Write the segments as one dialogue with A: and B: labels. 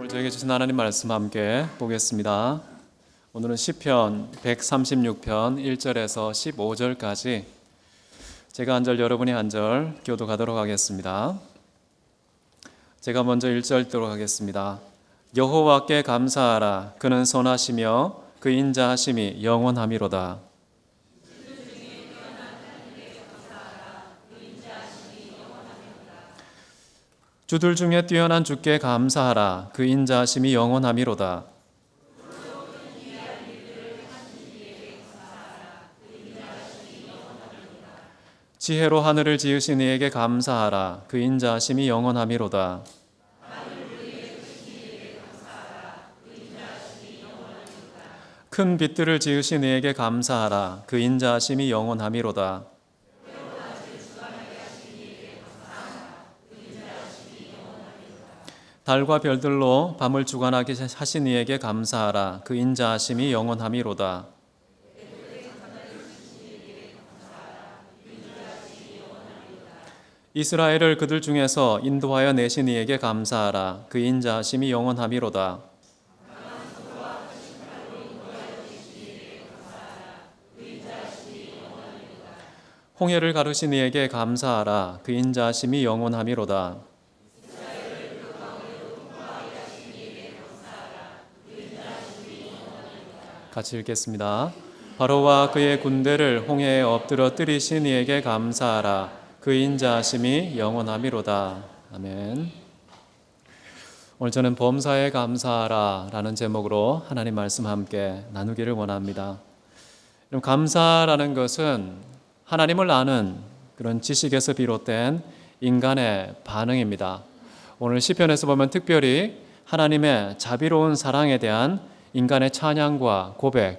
A: 오늘 저에게 주신 하나님 말씀 함께 보겠습니다. 오늘은 시편 136편 1절에서 15절까지 제가 한 절 여러분이 한 절 교독하도록 하겠습니다. 제가 먼저 1절 읽도록 하겠습니다. 여호와께 감사하라. 그는 선하시며 그 인자하심이 영원하미로다. 주들 중에 뛰어난 주께 감사하라. 그 인자하심이 영원하미로다. 지혜로 하늘을 지으신 이에게 감사하라. 그 인자하심이 영원하미로다. 큰 빛들을 지으신 이에게 감사하라. 그 인자하심이 영원하미로다. 달과 별들로 밤을 주관하게 하신 이에게 감사하라. 그 인자하심이 영원하미로다. 이스라엘을 그들 중에서 인도하여 내신 이에게 감사하라. 그 인자하심이 영원하미로다. 홍해를 가르신 이에게 감사하라. 그 인자하심이 영원하미로다. 같이 읽겠습니다. 바로와 그의 군대를 홍해에 엎드려 뜨리신 이에게 감사하라. 그 인자하심이 영원하미로다. 아멘. 오늘 저는 범사에 감사하라 라는 제목으로 하나님 말씀 함께 나누기를 원합니다. 감사라는 것은 하나님을 아는 그런 지식에서 비롯된 인간의 반응입니다. 오늘 시편에서 보면 특별히 하나님의 자비로운 사랑에 대한 인간의 찬양과 고백,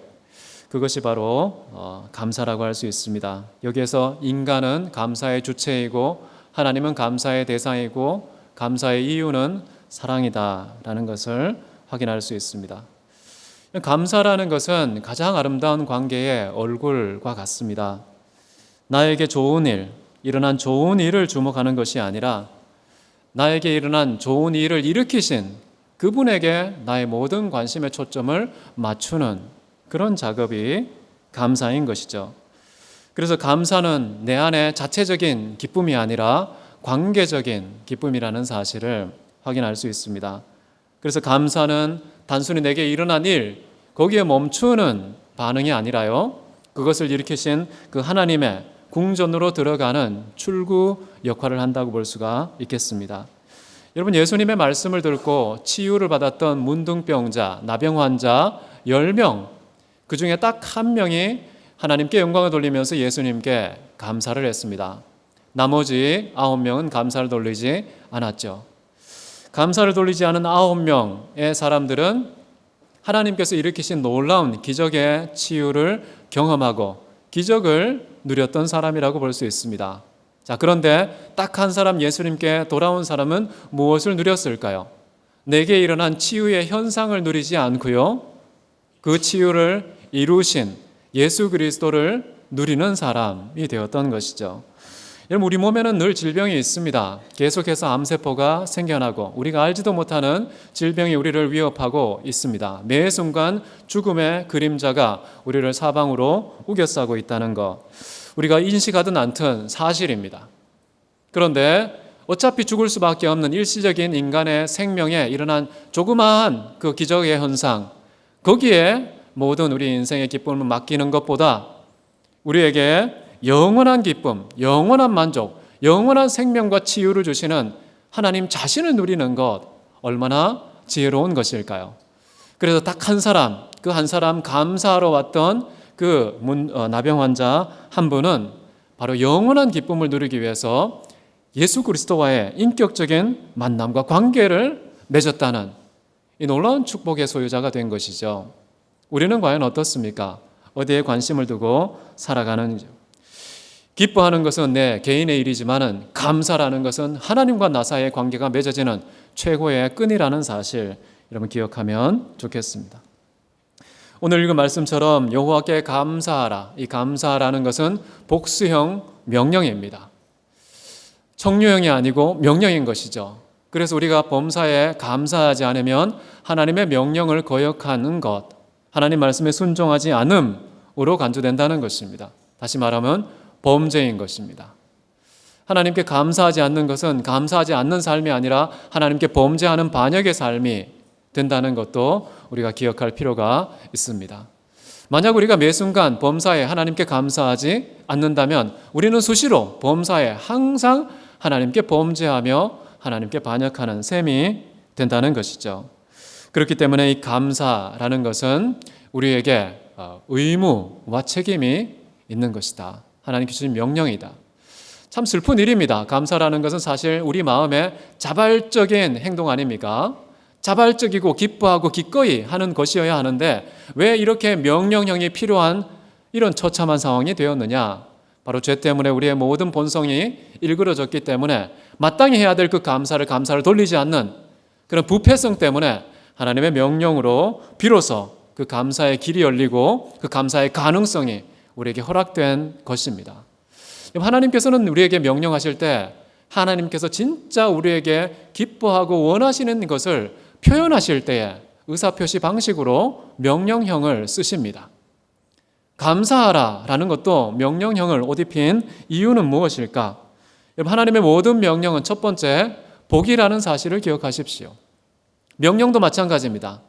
A: 그것이 바로 감사라고 할 수 있습니다. 여기에서 인간은 감사의 주체이고 하나님은 감사의 대상이고 감사의 이유는 사랑이다라는 것을 확인할 수 있습니다. 감사라는 것은 가장 아름다운 관계의 얼굴과 같습니다. 나에게 좋은 일, 일어난 좋은 일을 주목하는 것이 아니라 나에게 일어난 좋은 일을 일으키신 그분에게 나의 모든 관심의 초점을 맞추는 그런 작업이 감사인 것이죠. 그래서 감사는 내 안에 자체적인 기쁨이 아니라 관계적인 기쁨이라는 사실을 확인할 수 있습니다. 그래서 감사는 단순히 내게 일어난 일, 거기에 멈추는 반응이 아니라요, 그것을 일으키신 그 하나님의 궁전으로 들어가는 출구 역할을 한다고 볼 수가 있겠습니다. 여러분, 예수님의 말씀을 듣고 치유를 받았던 문둥병자, 나병 환자 10명, 그 중에 딱 한 명이 하나님께 영광을 돌리면서 예수님께 감사를 했습니다. 나머지 9명은 감사를 돌리지 않았죠. 감사를 돌리지 않은 9명의 사람들은 하나님께서 일으키신 놀라운 기적의 치유를 경험하고 기적을 누렸던 사람이라고 볼 수 있습니다. 자, 그런데 딱 한 사람, 예수님께 돌아온 사람은 무엇을 누렸을까요? 내게 일어난 치유의 현상을 누리지 않고요, 그 치유를 이루신 예수 그리스도를 누리는 사람이 되었던 것이죠. 여러분, 우리 몸에는 늘 질병이 있습니다. 계속해서 암세포가 생겨나고 우리가 알지도 못하는 질병이 우리를 위협하고 있습니다. 매 순간 죽음의 그림자가 우리를 사방으로 우겨싸고 있다는 것, 우리가 인식하든 않든 사실입니다. 그런데 어차피 죽을 수밖에 없는 일시적인 인간의 생명에 일어난 조그마한 그 기적의 현상, 거기에 모든 우리 인생의 기쁨을 맡기는 것보다 우리에게 영원한 기쁨, 영원한 만족, 영원한 생명과 치유를 주시는 하나님 자신을 누리는 것, 얼마나 지혜로운 것일까요? 그래서 딱 한 사람, 그 한 사람 감사하러 왔던 그 나병 환자 한 분은 바로 영원한 기쁨을 누리기 위해서 예수 그리스도와의 인격적인 만남과 관계를 맺었다는 이 놀라운 축복의 소유자가 된 것이죠. 우리는 과연 어떻습니까? 어디에 관심을 두고 살아가는지. 기뻐하는 것은 내 개인의 일이지만은 감사라는 것은 하나님과 나 사이의 관계가 맺어지는 최고의 끈이라는 사실, 여러분 기억하면 좋겠습니다. 오늘 읽은 말씀처럼 여호와께 감사하라. 이 감사라는 것은 복수형 명령입니다. 청유형이 아니고 명령인 것이죠. 그래서 우리가 범사에 감사하지 않으면 하나님의 명령을 거역하는 것, 하나님 말씀에 순종하지 않음으로 간주된다는 것입니다. 다시 말하면 범죄인 것입니다. 하나님께 감사하지 않는 것은 감사하지 않는 삶이 아니라 하나님께 범죄하는 반역의 삶이 된다는 것도 우리가 기억할 필요가 있습니다. 만약 우리가 매 순간 범사에 하나님께 감사하지 않는다면 우리는 수시로 범사에 항상 하나님께 범죄하며 하나님께 반역하는 셈이 된다는 것이죠. 그렇기 때문에 이 감사라는 것은 우리에게 의무와 책임이 있는 것이다. 하나님께 주신 명령이다. 참 슬픈 일입니다. 감사라는 것은 사실 우리 마음에 자발적인 행동 아닙니까? 자발적이고 기뻐하고 기꺼이 하는 것이어야 하는데 왜 이렇게 명령형이 필요한 이런 처참한 상황이 되었느냐? 바로 죄 때문에 우리의 모든 본성이 일그러졌기 때문에 마땅히 해야 될 그 감사를 돌리지 않는 그런 부패성 때문에 하나님의 명령으로 비로소 그 감사의 길이 열리고 그 감사의 가능성이 우리에게 허락된 것입니다. 하나님께서는 우리에게 명령하실 때 하나님께서 진짜 우리에게 기뻐하고 원하시는 것을 표현하실 때에 의사표시 방식으로 명령형을 쓰십니다. 감사하라라는 것도 명령형을 옷 입힌 이유는 무엇일까? 하나님의 모든 명령은 첫 번째 복이라는 사실을 기억하십시오. 명령도 마찬가지입니다.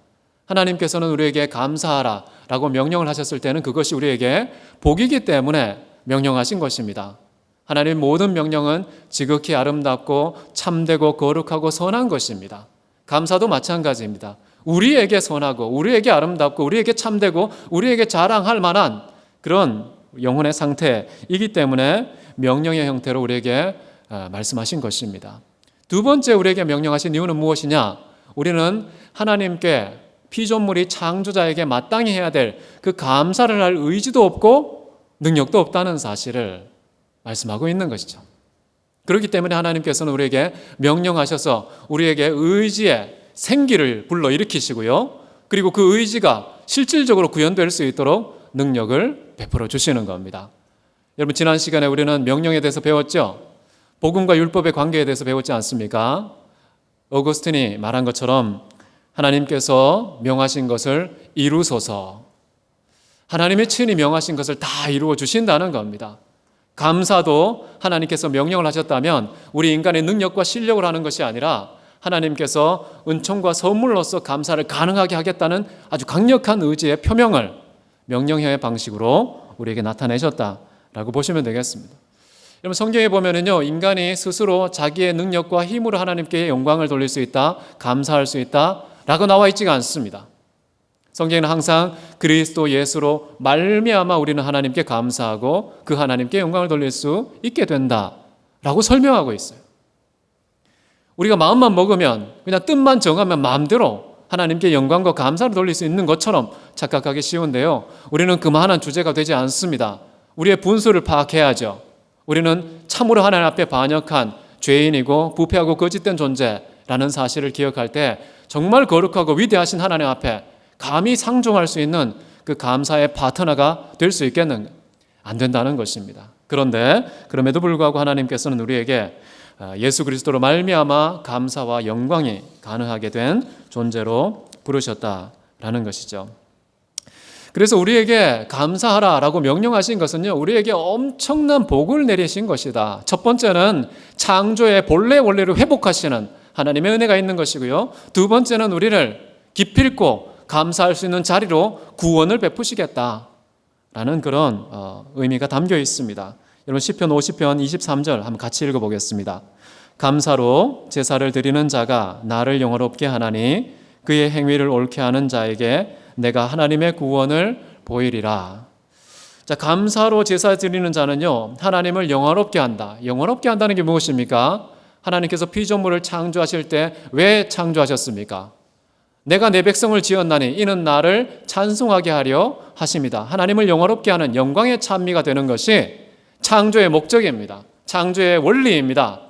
A: 하나님께서는 우리에게 감사하라라고 명령을 하셨을 때는 그것이 우리에게 복이기 때문에 명령하신 것입니다. 하나님의 모든 명령은 지극히 아름답고 참되고 거룩하고 선한 것입니다. 감사도 마찬가지입니다. 우리에게 선하고 우리에게 아름답고 우리에게 참되고 우리에게 자랑할 만한 그런 영혼의 상태이기 때문에 명령의 형태로 우리에게 말씀하신 것입니다. 두 번째 우리에게 명령하신 이유는 무엇이냐? 우리는 하나님께 피조물이 창조자에게 마땅히 해야 될 그 감사를 할 의지도 없고 능력도 없다는 사실을 말씀하고 있는 것이죠. 그렇기 때문에 하나님께서는 우리에게 명령하셔서 우리에게 의지의 생기를 불러일으키시고요. 그리고 그 의지가 실질적으로 구현될 수 있도록 능력을 베풀어 주시는 겁니다. 여러분 지난 시간에 우리는 명령에 대해서 배웠죠. 복음과 율법의 관계에 대해서 배웠지 않습니까? 어거스틴이 말한 것처럼 하나님께서 명하신 것을 이루소서. 하나님의 친히 명하신 것을 다 이루어 주신다는 겁니다. 감사도 하나님께서 명령을 하셨다면 우리 인간의 능력과 실력을 하는 것이 아니라 하나님께서 은총과 선물로서 감사를 가능하게 하겠다는 아주 강력한 의지의 표명을 명령형의 방식으로 우리에게 나타내셨다라고 보시면 되겠습니다. 여러분 성경에 보면은요, 인간이 스스로 자기의 능력과 힘으로 하나님께 영광을 돌릴 수 있다, 감사할 수 있다라고 나와 있지가 않습니다. 성경에는 항상 그리스도 예수로 말미암아 우리는 하나님께 감사하고 그 하나님께 영광을 돌릴 수 있게 된다라고 설명하고 있어요. 우리가 마음만 먹으면 그냥 뜻만 정하면 마음대로 하나님께 영광과 감사를 돌릴 수 있는 것처럼 착각하기 쉬운데요. 우리는 그만한 주제가 되지 않습니다. 우리의 분수를 파악해야죠. 우리는 참으로 하나님 앞에 반역한 죄인이고 부패하고 거짓된 존재라는 사실을 기억할 때 정말 거룩하고 위대하신 하나님 앞에 감히 상종할 수 있는 그 감사의 파트너가 될 수 있겠는가? 안 된다는 것입니다. 그런데 그럼에도 불구하고 하나님께서는 우리에게 예수 그리스도로 말미암아 감사와 영광이 가능하게 된 존재로 부르셨다라는 것이죠. 그래서 우리에게 감사하라라고 명령하신 것은요, 우리에게 엄청난 복을 내리신 것이다. 첫 번째는 창조의 본래 원리를 회복하시는 하나님의 은혜가 있는 것이고요. 두 번째는 우리를 기필코 감사할 수 있는 자리로 구원을 베푸시겠다라는 그런 의미가 담겨 있습니다. 여러분 시편 50편 23절 한번 같이 읽어보겠습니다. 감사로 제사를 드리는 자가 나를 영화롭게 하나니 그의 행위를 옳게 하는 자에게 내가 하나님의 구원을 보이리라. 자, 감사로 제사 드리는 자는요, 하나님을 영화롭게 한다. 영화롭게 한다는 게 무엇입니까? 하나님께서 피조물을 창조하실 때 왜 창조하셨습니까? 내가 내 백성을 지었나니 이는 나를 찬송하게 하려 하십니다. 하나님을 영화롭게 하는 영광의 찬미가 되는 것이 창조의 목적입니다. 창조의 원리입니다.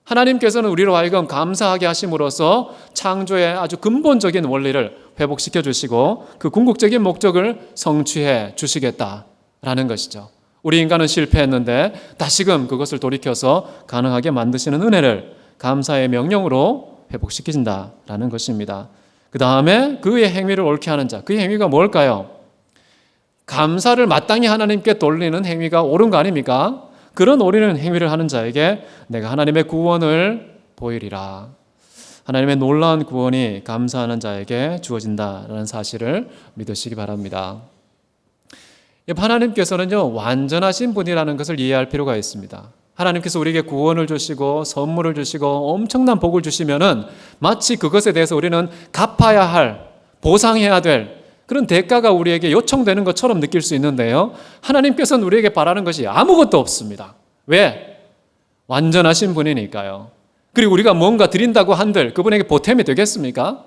A: 하나님께서는 우리로 하여금 감사하게 하심으로써 창조의 아주 근본적인 원리를 회복시켜 주시고 그 궁극적인 목적을 성취해 주시겠다라는 것이죠. 우리 인간은 실패했는데 다시금 그것을 돌이켜서 가능하게 만드시는 은혜를 감사의 명령으로 회복시킨다라는 것입니다. 그 다음에 그의 행위를 옳게 하는 자, 그의 행위가 뭘까요? 감사를 마땅히 하나님께 돌리는 행위가 옳은 거 아닙니까? 그런 옳은 행위를 하는 자에게 내가 하나님의 구원을 보이리라. 하나님의 놀라운 구원이 감사하는 자에게 주어진다라는 사실을 믿으시기 바랍니다. 하나님께서는요, 완전하신 분이라는 것을 이해할 필요가 있습니다. 하나님께서 우리에게 구원을 주시고 선물을 주시고 엄청난 복을 주시면은 마치 그것에 대해서 우리는 갚아야 할, 보상해야 될 그런 대가가 우리에게 요청되는 것처럼 느낄 수 있는데요, 하나님께서는 우리에게 바라는 것이 아무것도 없습니다. 왜? 완전하신 분이니까요. 그리고 우리가 뭔가 드린다고 한들 그분에게 보탬이 되겠습니까?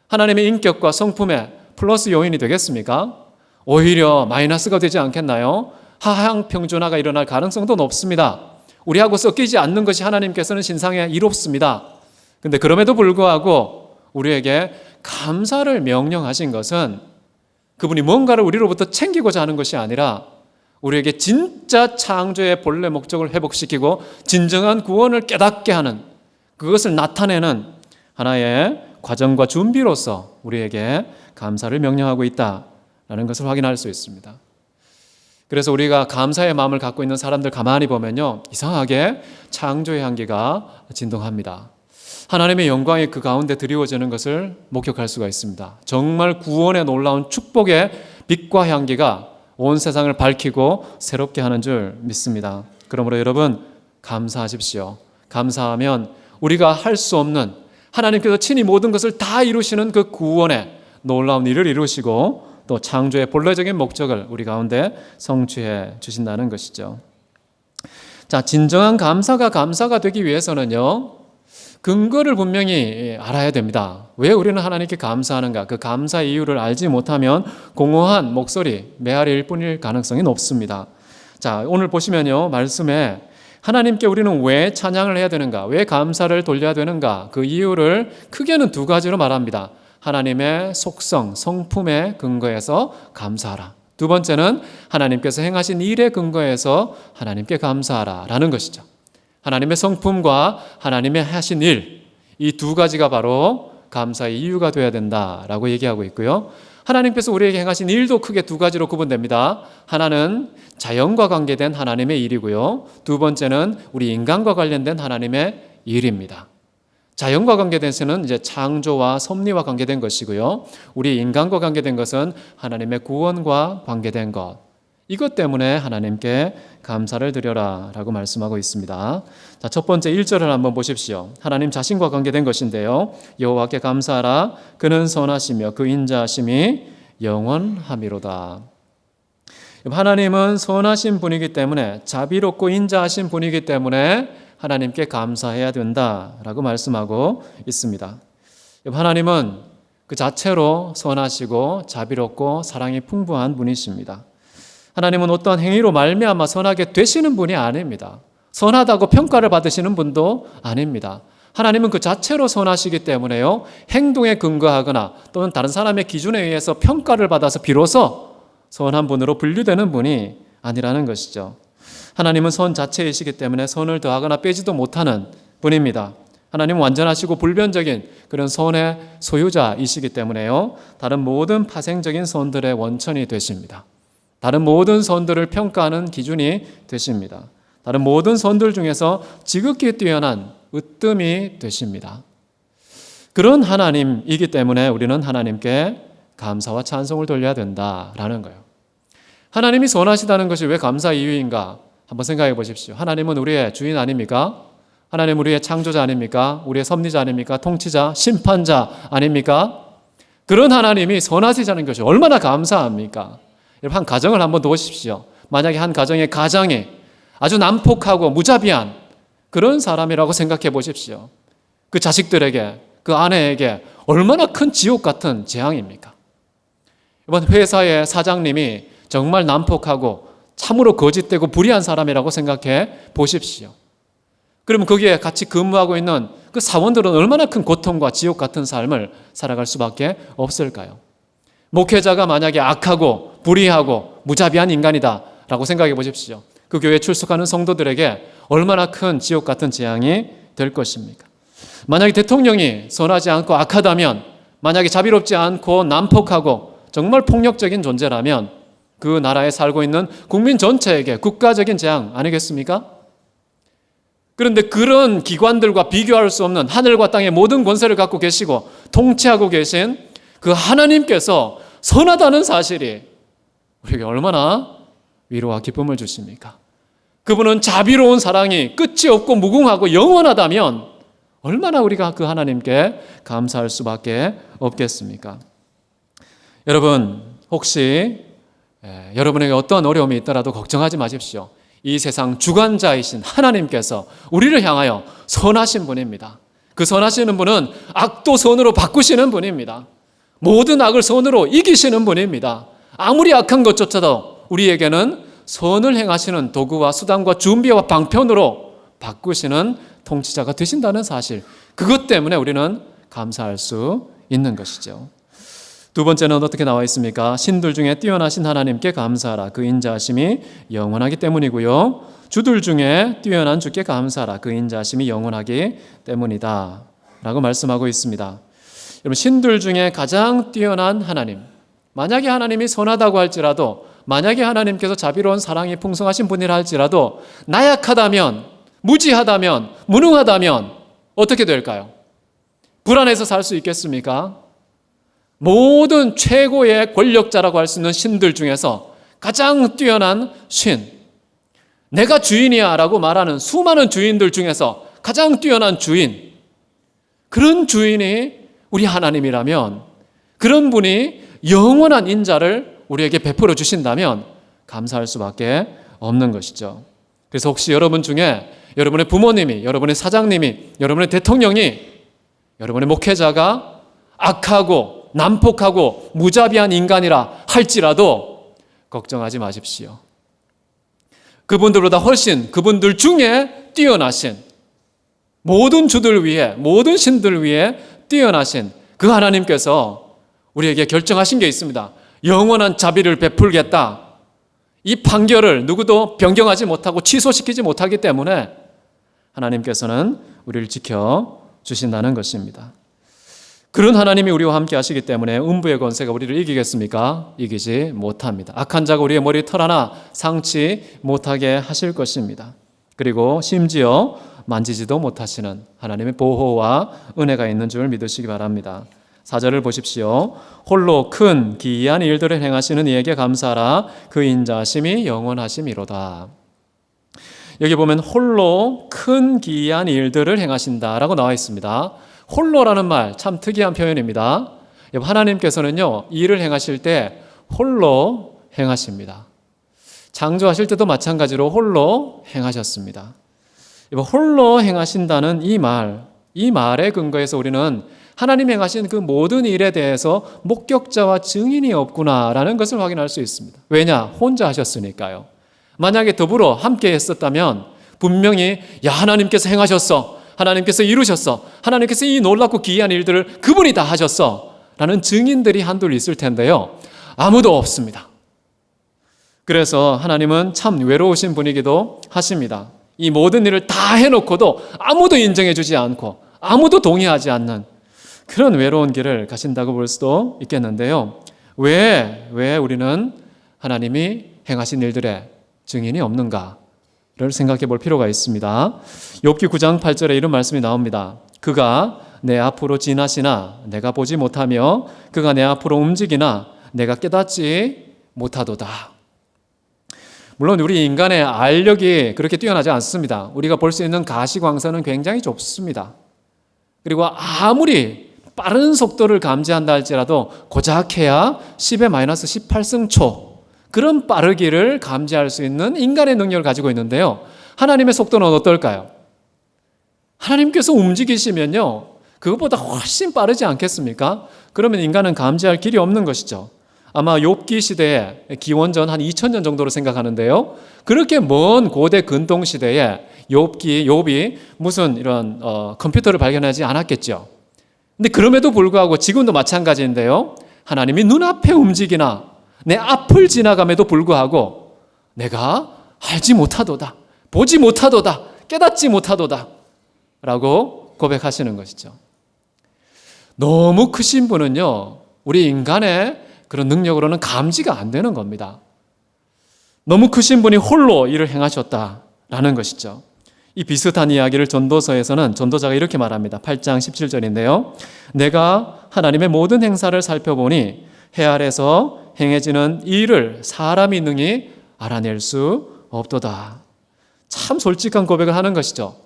A: 하나님의 인격과 성품에 플러스 요인이 되겠습니까? 오히려 마이너스가 되지 않겠나요? 하향평준화가 일어날 가능성도 높습니다. 우리하고 섞이지 않는 것이 하나님께서는 신상에 이롭습니다. 근데 그럼에도 불구하고 우리에게 감사를 명령하신 것은 그분이 뭔가를 우리로부터 챙기고자 하는 것이 아니라 우리에게 진짜 창조의 본래 목적을 회복시키고 진정한 구원을 깨닫게 하는, 그것을 나타내는 하나의 과정과 준비로서 우리에게 감사를 명령하고 있다라는 것을 확인할 수 있습니다. 그래서 우리가 감사의 마음을 갖고 있는 사람들 가만히 보면요, 이상하게 창조의 향기가 진동합니다. 하나님의 영광이 그 가운데 드리워지는 것을 목격할 수가 있습니다. 정말 구원의 놀라운 축복의 빛과 향기가 온 세상을 밝히고 새롭게 하는 줄 믿습니다. 그러므로 여러분, 감사하십시오. 감사하면 우리가 할 수 없는, 하나님께서 친히 모든 것을 다 이루시는 그 구원의 놀라운 일을 이루시고 또 창조의 본래적인 목적을 우리 가운데 성취해 주신다는 것이죠. 자, 진정한 감사가 되기 위해서는요, 근거를 분명히 알아야 됩니다. 왜 우리는 하나님께 감사하는가? 그 감사 이유를 알지 못하면 공허한 목소리, 메아리일 뿐일 가능성이 높습니다. 자, 오늘 보시면요, 말씀에 하나님께 우리는 왜 찬양을 해야 되는가? 왜 감사를 돌려야 되는가? 그 이유를 크게는 두 가지로 말합니다. 하나님의 속성, 성품에 근거해서 감사하라. 두 번째는 하나님께서 행하신 일에 근거해서 하나님께 감사하라 라는 것이죠. 하나님의 성품과 하나님의 하신 일, 이 두 가지가 바로 감사의 이유가 되어야 된다라고 얘기하고 있고요. 하나님께서 우리에게 행하신 일도 크게 두 가지로 구분됩니다. 하나는 자연과 관계된 하나님의 일이고요. 두 번째는 우리 인간과 관련된 하나님의 일입니다. 자연과 관계된 것은 이제 창조와 섭리와 관계된 것이고요. 우리 인간과 관계된 것은 하나님의 구원과 관계된 것. 이것 때문에 하나님께 감사를 드려라 라고 말씀하고 있습니다. 자, 첫 번째 1절을 한번 보십시오. 하나님 자신과 관계된 것인데요, 여호와께 감사하라. 그는 선하시며 그 인자하심이 영원하미로다. 하나님은 선하신 분이기 때문에, 자비롭고 인자하신 분이기 때문에 하나님께 감사해야 된다라고 말씀하고 있습니다. 하나님은 그 자체로 선하시고 자비롭고 사랑이 풍부한 분이십니다. 하나님은 어떠한 행위로 말미암아 선하게 되시는 분이 아닙니다. 선하다고 평가를 받으시는 분도 아닙니다. 하나님은 그 자체로 선하시기 때문에요, 행동에 근거하거나 또는 다른 사람의 기준에 의해서 평가를 받아서 비로소 선한 분으로 분류되는 분이 아니라는 것이죠. 하나님은 선 자체이시기 때문에 선을 더하거나 빼지도 못하는 분입니다. 하나님은 완전하시고 불변적인 그런 선의 소유자이시기 때문에요, 다른 모든 파생적인 선들의 원천이 되십니다. 다른 모든 선들을 평가하는 기준이 되십니다. 다른 모든 선들 중에서 지극히 뛰어난 으뜸이 되십니다. 그런 하나님이기 때문에 우리는 하나님께 감사와 찬송을 돌려야 된다라는 거예요. 하나님이 선하시다는 것이 왜 감사 이유인가? 한번 생각해 보십시오. 하나님은 우리의 주인 아닙니까? 하나님은 우리의 창조자 아닙니까? 우리의 섭리자 아닙니까? 통치자, 심판자 아닙니까? 그런 하나님이 선하시다는 것이 얼마나 감사합니까? 여러분, 한 가정을 한번 두십시오. 만약에 한 가정의 가장이 아주 난폭하고 무자비한 그런 사람이라고 생각해 보십시오. 그 자식들에게, 그 아내에게 얼마나 큰 지옥 같은 재앙입니까? 이번 회사의 사장님이 정말 난폭하고 참으로 거짓되고 불의한 사람이라고 생각해 보십시오. 그러면 거기에 같이 근무하고 있는 그 사원들은 얼마나 큰 고통과 지옥 같은 삶을 살아갈 수밖에 없을까요? 목회자가 만약에 악하고 불의하고 무자비한 인간이다 라고 생각해 보십시오. 그 교회에 출석하는 성도들에게 얼마나 큰 지옥 같은 재앙이 될 것입니까? 만약에 대통령이 선하지 않고 악하다면, 만약에 자비롭지 않고 난폭하고 정말 폭력적인 존재라면 그 나라에 살고 있는 국민 전체에게 국가적인 재앙 아니겠습니까? 그런데 그런 기관들과 비교할 수 없는 하늘과 땅의 모든 권세를 갖고 계시고 통치하고 계신 그 하나님께서 선하다는 사실이 우리에게 얼마나 위로와 기쁨을 주십니까? 그분은 자비로운 사랑이 끝이 없고 무궁하고 영원하다면 얼마나 우리가 그 하나님께 감사할 수밖에 없겠습니까? 여러분, 혹시 여러분에게 어떤 어려움이 있더라도 걱정하지 마십시오. 이 세상 주관자이신 하나님께서 우리를 향하여 선하신 분입니다. 그 선하시는 분은 악도 선으로 바꾸시는 분입니다. 모든 악을 선으로 이기시는 분입니다. 아무리 악한 것조차도 우리에게는 선을 행하시는 도구와 수단과 준비와 방편으로 바꾸시는 통치자가 되신다는 사실, 그것 때문에 우리는 감사할 수 있는 것이죠. 두 번째는 어떻게 나와 있습니까? 신들 중에 뛰어나신 하나님께 감사하라. 그 인자하심이 영원하기 때문이고요. 주들 중에 뛰어난 주께 감사하라. 그 인자하심이 영원하기 때문이다 라고 말씀하고 있습니다. 여러분, 신들 중에 가장 뛰어난 하나님, 만약에 하나님이 선하다고 할지라도, 만약에 하나님께서 자비로운 사랑이 풍성하신 분이라 할지라도 나약하다면, 무지하다면, 무능하다면 어떻게 될까요? 불안해서 살 수 있겠습니까? 모든 최고의 권력자라고 할 수 있는 신들 중에서 가장 뛰어난 신, 내가 주인이야 라고 말하는 수많은 주인들 중에서 가장 뛰어난 주인, 그런 주인이 우리 하나님이라면, 그런 분이 영원한 인자를 우리에게 베풀어 주신다면 감사할 수밖에 없는 것이죠. 그래서 혹시 여러분 중에 여러분의 부모님이, 여러분의 사장님이, 여러분의 대통령이, 여러분의 목회자가 악하고 난폭하고 무자비한 인간이라 할지라도 걱정하지 마십시오. 그분들보다 훨씬, 그분들 중에 뛰어나신, 모든 주들 위에, 모든 신들 위에 뛰어나신 그 하나님께서 우리에게 결정하신 게 있습니다. 영원한 자비를 베풀겠다. 이 판결을 누구도 변경하지 못하고 취소시키지 못하기 때문에 하나님께서는 우리를 지켜주신다는 것입니다. 그런 하나님이 우리와 함께 하시기 때문에 음부의 권세가 우리를 이기겠습니까? 이기지 못합니다. 악한 자가 우리의 머리 털 하나 상치 못하게 하실 것입니다. 그리고 심지어 만지지도 못하시는 하나님의 보호와 은혜가 있는 줄 믿으시기 바랍니다. 4절을 보십시오. 홀로 큰 기이한 일들을 행하시는 이에게 감사하라. 그 인자하심이 영원하심이로다. 여기 보면 홀로 큰 기이한 일들을 행하신다라고 나와 있습니다. 홀로라는 말 참 특이한 표현입니다. 하나님께서는요, 이 일을 행하실 때 홀로 행하십니다. 창조하실 때도 마찬가지로 홀로 행하셨습니다. 홀로 행하신다는 이 말에 근거해서 우리는 하나님 행하신 그 모든 일에 대해서 목격자와 증인이 없구나라는 것을 확인할 수 있습니다. 왜냐? 혼자 하셨으니까요. 만약에 더불어 함께 했었다면 분명히 하나님께서 행하셨어, 하나님께서 이루셨어, 하나님께서 이 놀랍고 기이한 일들을 그분이 다 하셨어 라는 증인들이 한둘 있을 텐데요, 아무도 없습니다. 그래서 하나님은 참 외로우신 분이기도 하십니다. 이 모든 일을 다 해놓고도 아무도 인정해 주지 않고 아무도 동의하지 않는 그런 외로운 길을 가신다고 볼 수도 있겠는데요. 왜 우리는 하나님이 행하신 일들의 증인이 없는가를 생각해 볼 필요가 있습니다. 욥기 9장 8절에 이런 말씀이 나옵니다. 그가 내 앞으로 지나시나 내가 보지 못하며 그가 내 앞으로 움직이나 내가 깨닫지 못하도다. 물론 우리 인간의 알력이 그렇게 뛰어나지 않습니다. 우리가 볼 수 있는 가시광선은 굉장히 좁습니다. 그리고 아무리 빠른 속도를 감지한다 할지라도 고작해야 10의 마이너스 18승초 그런 빠르기를 감지할 수 있는 인간의 능력을 가지고 있는데요. 하나님의 속도는 어떨까요? 하나님께서 움직이시면요, 그것보다 훨씬 빠르지 않겠습니까? 그러면 인간은 감지할 길이 없는 것이죠. 아마 욥기 시대에 기원전 한 2000년 정도로 생각하는데요, 그렇게 먼 고대 근동 시대에 욥이 무슨 이런 컴퓨터를 발견하지 않았겠죠. 근데 그럼에도 불구하고 지금도 마찬가지인데요, 하나님이 눈앞에 움직이나 내 앞을 지나감에도 불구하고 내가 알지 못하도다, 보지 못하도다, 깨닫지 못하도다 라고 고백하시는 것이죠. 너무 크신 분은요, 우리 인간의 그런 능력으로는 감지가 안 되는 겁니다. 너무 크신 분이 홀로 일을 행하셨다라는 것이죠. 이 비슷한 이야기를 전도서에서는 전도자가 이렇게 말합니다. 8장 17절인데요. 내가 하나님의 모든 행사를 살펴보니 해 아래서 행해지는 일을 사람이 능히 알아낼 수 없도다. 참 솔직한 고백을 하는 것이죠.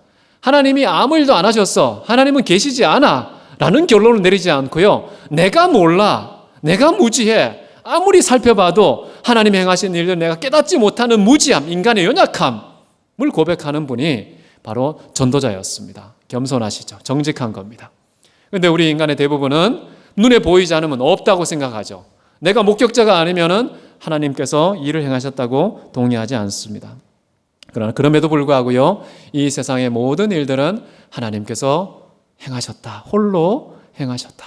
A: 하나님이 아무 일도 안 하셨어. 하나님은 계시지 않아. 라는 결론을 내리지 않고요. 내가 몰라. 내가 무지해. 아무리 살펴봐도 하나님이 행하신 일을 내가 깨닫지 못하는 무지함, 인간의 연약함을 고백하는 분이 바로 전도자였습니다. 겸손하시죠. 정직한 겁니다. 그런데 우리 인간의 대부분은 눈에 보이지 않으면 없다고 생각하죠. 내가 목격자가 아니면은 하나님께서 일을 행하셨다고 동의하지 않습니다. 그러나 그럼에도 불구하고요, 이 세상의 모든 일들은 하나님께서 행하셨다. 홀로 행하셨다.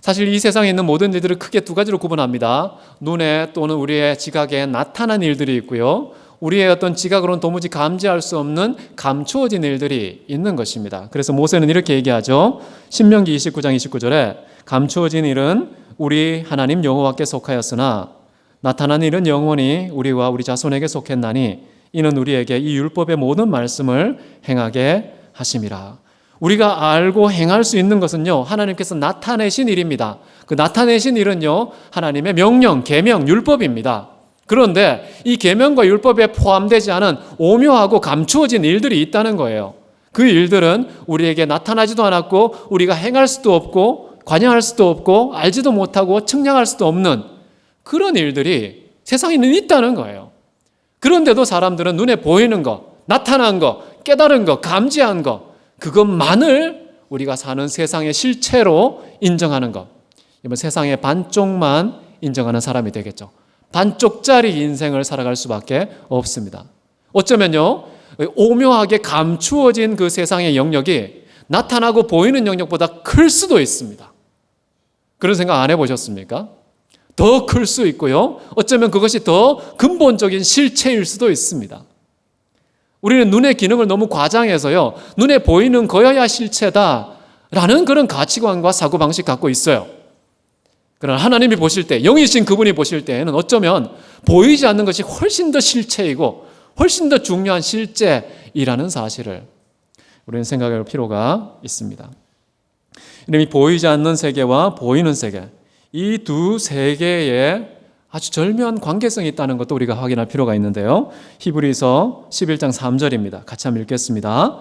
A: 사실 이 세상에 있는 모든 일들을 크게 두 가지로 구분합니다. 눈에 또는 우리의 지각에 나타난 일들이 있고요. 우리의 어떤 지각으로는 도무지 감지할 수 없는 감추어진 일들이 있는 것입니다. 그래서 모세는 이렇게 얘기하죠. 신명기 29장 29절에 감추어진 일은 우리 하나님 여호와께 속하였으나 나타난 일은 영원히 우리와 우리 자손에게 속했나니 이는 우리에게 이 율법의 모든 말씀을 행하게 하심이라. 우리가 알고 행할 수 있는 것은요, 하나님께서 나타내신 일입니다. 그 나타내신 일은요, 하나님의 명령, 계명, 율법입니다. 그런데 이 계명과 율법에 포함되지 않은 오묘하고 감추어진 일들이 있다는 거예요. 그 일들은 우리에게 나타나지도 않았고 우리가 행할 수도 없고 관여할 수도 없고 알지도 못하고 측량할 수도 없는 그런 일들이 세상에는 있다는 거예요. 그런데도 사람들은 눈에 보이는 거, 나타난 거, 깨달은 거, 감지한 거, 그것만을 우리가 사는 세상의 실체로 인정하는 것. 이번 세상의 반쪽만 인정하는 사람이 되겠죠. 반쪽짜리 인생을 살아갈 수밖에 없습니다. 어쩌면요, 오묘하게 감추어진 그 세상의 영역이 나타나고 보이는 영역보다 클 수도 있습니다. 그런 생각 안 해보셨습니까? 더 클 수 있고요. 어쩌면 그것이 더 근본적인 실체일 수도 있습니다. 우리는 눈의 기능을 너무 과장해서요, 눈에 보이는 거여야 실체다라는 그런 가치관과 사고방식 갖고 있어요. 그러나 하나님이 보실 때, 영이신 그분이 보실 때에는 어쩌면 보이지 않는 것이 훨씬 더 실체이고 훨씬 더 중요한 실제이라는 사실을 우리는 생각할 필요가 있습니다. 이름이 보이지 않는 세계와 보이는 세계, 이 두 세계에 아주 절묘한 관계성이 있다는 것도 우리가 확인할 필요가 있는데요. 히브리서 11장 3절입니다. 같이 한번 읽겠습니다.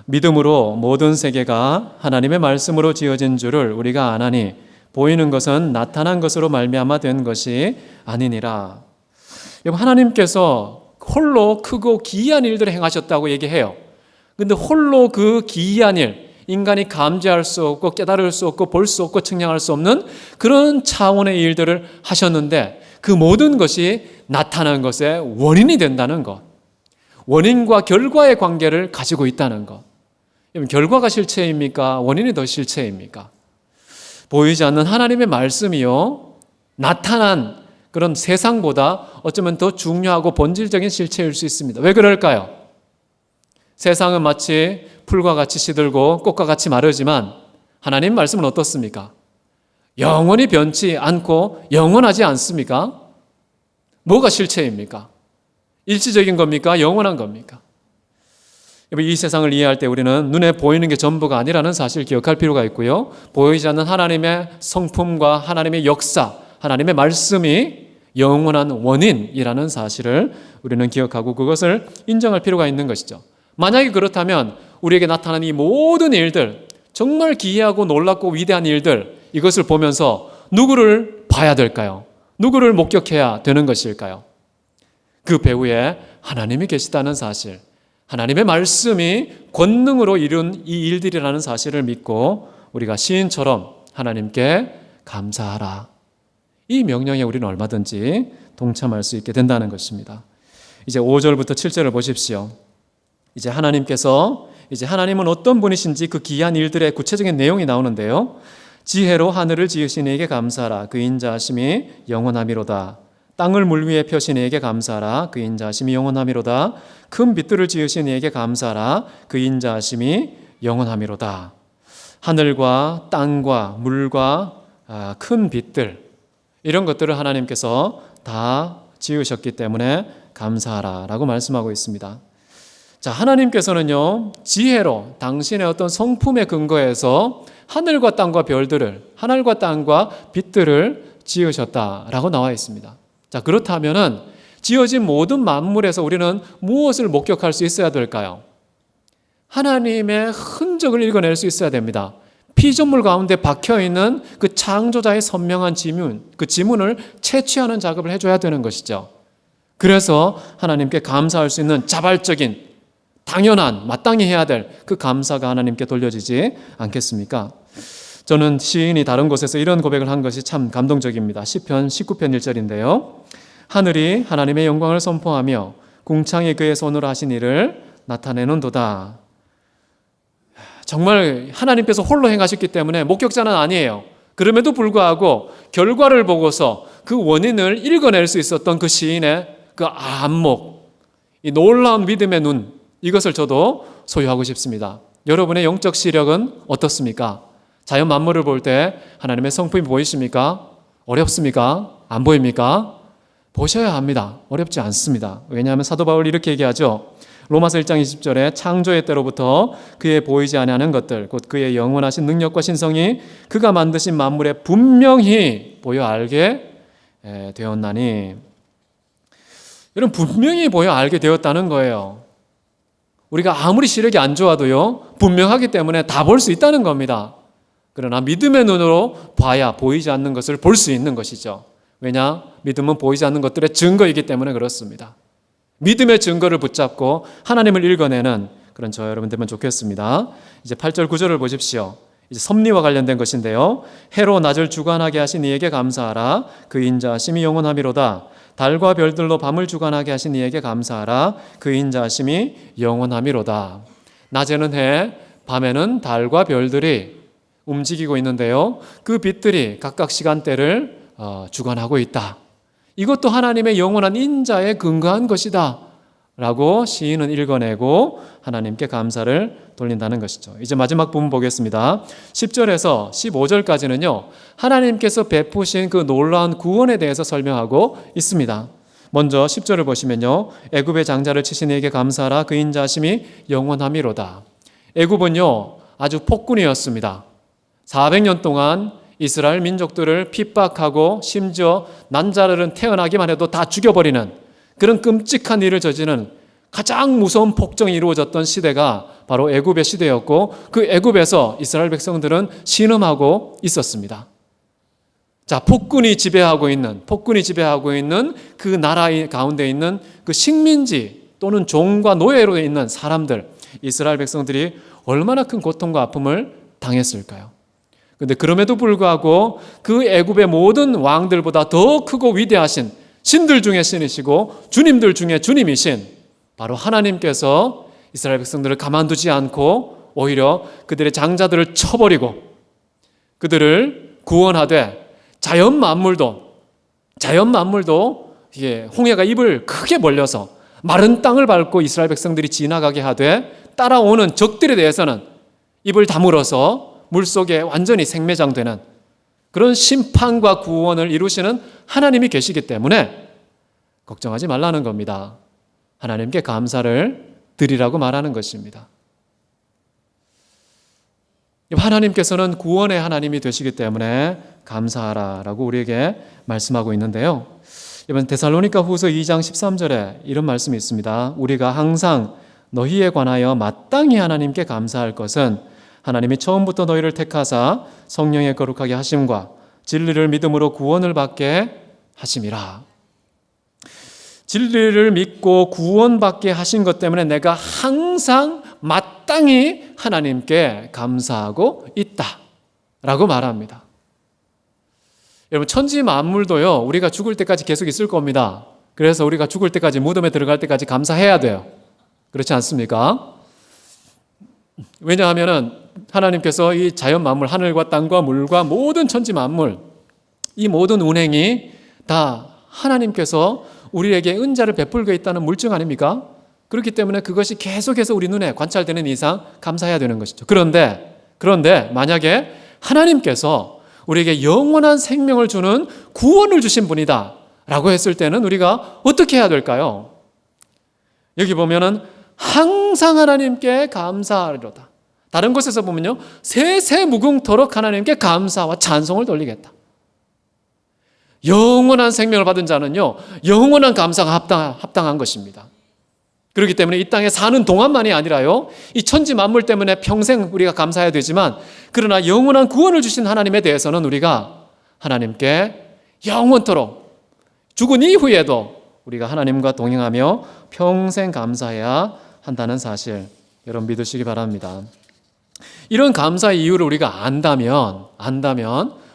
A: 믿음으로 모든 세계가 하나님의 말씀으로 지어진 줄을 우리가 아나니 보이는 것은 나타난 것으로 말미암아 된 것이 아니니라. 하나님께서 홀로 크고 기이한 일들을 행하셨다고 얘기해요. 그런데 홀로 그 기이한 일, 인간이 감지할 수 없고 깨달을 수 없고 볼 수 없고 측량할 수 없는 그런 차원의 일들을 하셨는데 그 모든 것이 나타난 것의 원인이 된다는 것, 원인과 결과의 관계를 가지고 있다는 것. 결과가 실체입니까? 원인이 더 실체입니까? 보이지 않는 하나님의 말씀이요, 나타난 그런 세상보다 어쩌면 더 중요하고 본질적인 실체일 수 있습니다. 왜 그럴까요? 세상은 마치 풀과 같이 시들고 꽃과 같이 마르지만 하나님 말씀은 어떻습니까? 영원히 변치 않고 영원하지 않습니까? 뭐가 실체입니까? 일시적인 겁니까? 영원한 겁니까? 이 세상을 이해할 때 우리는 눈에 보이는 게 전부가 아니라는 사실을 기억할 필요가 있고요. 보이지 않는 하나님의 성품과 하나님의 역사, 하나님의 말씀이 영원한 원인이라는 사실을 우리는 기억하고 그것을 인정할 필요가 있는 것이죠. 만약에 그렇다면 우리에게 나타나는 이 모든 일들, 정말 기이하고 놀랍고 위대한 일들, 이것을 보면서 누구를 봐야 될까요? 누구를 목격해야 되는 것일까요? 그 배후에 하나님이 계시다는 사실, 하나님의 말씀이 권능으로 이룬 이 일들이라는 사실을 믿고 우리가 시인처럼 하나님께 감사하라, 이 명령에 우리는 얼마든지 동참할 수 있게 된다는 것입니다. 이제 5절부터 7절을 보십시오. 이제 하나님은 어떤 분이신지 그 기이한 일들의 구체적인 내용이 나오는데요. 지혜로 하늘을 지으신 이에게 감사하라. 그 인자하심이 영원하미로다. 땅을 물 위에 펴신 이에게 감사하라. 그 인자하심이 영원하미로다. 큰 빛들을 지으신 이에게 감사하라. 그 인자하심이 영원함이로다. 하늘과 땅과 물과 큰 빛들, 이런 것들을 하나님께서 다 지으셨기 때문에 감사하라 라고 말씀하고 있습니다. 자, 하나님께서는요, 지혜로 당신의 어떤 성품에 근거해서 하늘과 땅과 별들을, 하늘과 땅과 빛들을 지으셨다라고 나와 있습니다. 자, 그렇다면은 지어진 모든 만물에서 우리는 무엇을 목격할 수 있어야 될까요? 하나님의 흔적을 읽어낼 수 있어야 됩니다. 피조물 가운데 박혀있는 그 창조자의 선명한 지문, 그 지문을 채취하는 작업을 해줘야 되는 것이죠. 그래서 하나님께 감사할 수 있는 자발적인, 당연한, 마땅히 해야 될 그 감사가 하나님께 돌려지지 않겠습니까? 저는 시인이 다른 곳에서 이런 고백을 한 것이 참 감동적입니다. 시편 19편 1절인데요. 하늘이 하나님의 영광을 선포하며 궁창이 그의 손으로 하신 일을 나타내는도다. 정말 하나님께서 홀로 행하셨기 때문에 목격자는 아니에요. 그럼에도 불구하고 결과를 보고서 그 원인을 읽어낼 수 있었던 그 시인의 그 안목, 이 놀라운 믿음의 눈, 이것을 저도 소유하고 싶습니다. 여러분의 영적 시력은 어떻습니까? 자연 만물을 볼 때 하나님의 성품이 보이십니까? 어렵습니까? 안 보입니까? 보셔야 합니다. 어렵지 않습니다. 왜냐하면 사도 바울이 이렇게 얘기하죠. 로마서 1장 20절에 창조의 때로부터 그의 보이지 아니하는 것들, 곧 그의 영원하신 능력과 신성이 그가 만드신 만물에 분명히 보여 알게 되었나니. 여러분, 분명히 보여 알게 되었다는 거예요. 우리가 아무리 시력이 안 좋아도요, 분명하기 때문에 다 볼 수 있다는 겁니다. 그러나 믿음의 눈으로 봐야 보이지 않는 것을 볼 수 있는 것이죠. 왜냐? 믿음은 보이지 않는 것들의 증거이기 때문에 그렇습니다. 믿음의 증거를 붙잡고 하나님을 읽어내는 그런 저 여러분 되면 좋겠습니다. 이제 8절 9절을 보십시오. 이제 섭리와 관련된 것인데요. 해로 낮을 주관하게 하신 이에게 감사하라. 그 인자하심이 영원하미로다. 달과 별들로 밤을 주관하게 하신 이에게 감사하라. 그 인자하심이 영원하미로다. 낮에는 해, 밤에는 달과 별들이 움직이고 있는데요. 그 빛들이 각각 시간대를 주관하고 있다. 이것도 하나님의 영원한 인자에 근거한 것이다 라고 시인은 읽어내고 하나님께 감사를 돌린다는 것이죠. 이제 마지막 부분 보겠습니다. 10절에서 15절까지는요, 하나님께서 베푸신 그 놀라운 구원에 대해서 설명하고 있습니다. 먼저 10절을 보시면요, 애굽의 장자를 치신 이에게 감사하라. 그 인자하심이 영원하미로다. 애굽은요, 아주 폭군이었습니다. 400년 동안 이스라엘 민족들을 핍박하고 심지어 난자들은 태어나기만 해도 다 죽여버리는 그런 끔찍한 일을 저지르는 가장 무서운 폭정이 이루어졌던 시대가 바로 애굽의 시대였고, 그 애굽에서 이스라엘 백성들은 신음하고 있었습니다. 자, 폭군이 지배하고 있는 그 나라 가운데 있는 그 식민지 또는 종과 노예로 있는 사람들, 이스라엘 백성들이 얼마나 큰 고통과 아픔을 당했을까요? 그런데 그럼에도 불구하고 그 애굽의 모든 왕들보다 더 크고 위대하신 신들 중에 신이시고 주님들 중에 주님이신 바로 하나님께서 이스라엘 백성들을 가만두지 않고 오히려 그들의 장자들을 쳐버리고 그들을 구원하되 자연 만물도 홍해가 입을 크게 벌려서 마른 땅을 밟고 이스라엘 백성들이 지나가게 하되 따라오는 적들에 대해서는 입을 다물어서 물속에 완전히 생매장되는 그런 심판과 구원을 이루시는 하나님이 계시기 때문에 걱정하지 말라는 겁니다. 하나님께 감사를 드리라고 말하는 것입니다. 하나님께서는 구원의 하나님이 되시기 때문에 감사하라라고 우리에게 말씀하고 있는데요. 이번 데살로니가 후서 2장 13절에 이런 말씀이 있습니다. 우리가 항상 너희에 관하여 마땅히 하나님께 감사할 것은 하나님이 처음부터 너희를 택하사 성령의 거룩하게 하심과 진리를 믿음으로 구원을 받게 하심이라. 진리를 믿고 구원받게 하신 것 때문에 내가 항상 마땅히 하나님께 감사하고 있다라고 말합니다. 여러분, 천지 만물도요, 우리가 죽을 때까지 계속 있을 겁니다. 그래서 우리가 죽을 때까지, 무덤에 들어갈 때까지 감사해야 돼요. 그렇지 않습니까? 왜냐하면 하나님께서 이 자연 만물, 하늘과 땅과 물과 모든 천지 만물, 이 모든 운행이 다 하나님께서 우리에게 은자를 베풀고 있다는 물증 아닙니까? 그렇기 때문에 그것이 계속해서 우리 눈에 관찰되는 이상 감사해야 되는 것이죠. 그런데 만약에 하나님께서 우리에게 영원한 생명을 주는 구원을 주신 분이다 라고 했을 때는 우리가 어떻게 해야 될까요? 여기 보면은 항상 하나님께 감사하리로다. 다른 곳에서 보면요, 세세무궁토록 하나님께 감사와 찬송을 돌리겠다. 영원한 생명을 받은 자는요, 영원한 감사가 합당한 것입니다. 그렇기 때문에 이 땅에 사는 동안만이 아니라요, 이 천지 만물 때문에 평생 우리가 감사해야 되지만, 그러나 영원한 구원을 주신 하나님에 대해서는 우리가 하나님께 영원토록 죽은 이후에도 우리가 하나님과 동행하며 평생 감사해야 한다는 사실, 여러분 믿으시기 바랍니다. 이런 감사의 이유를 우리가 안다면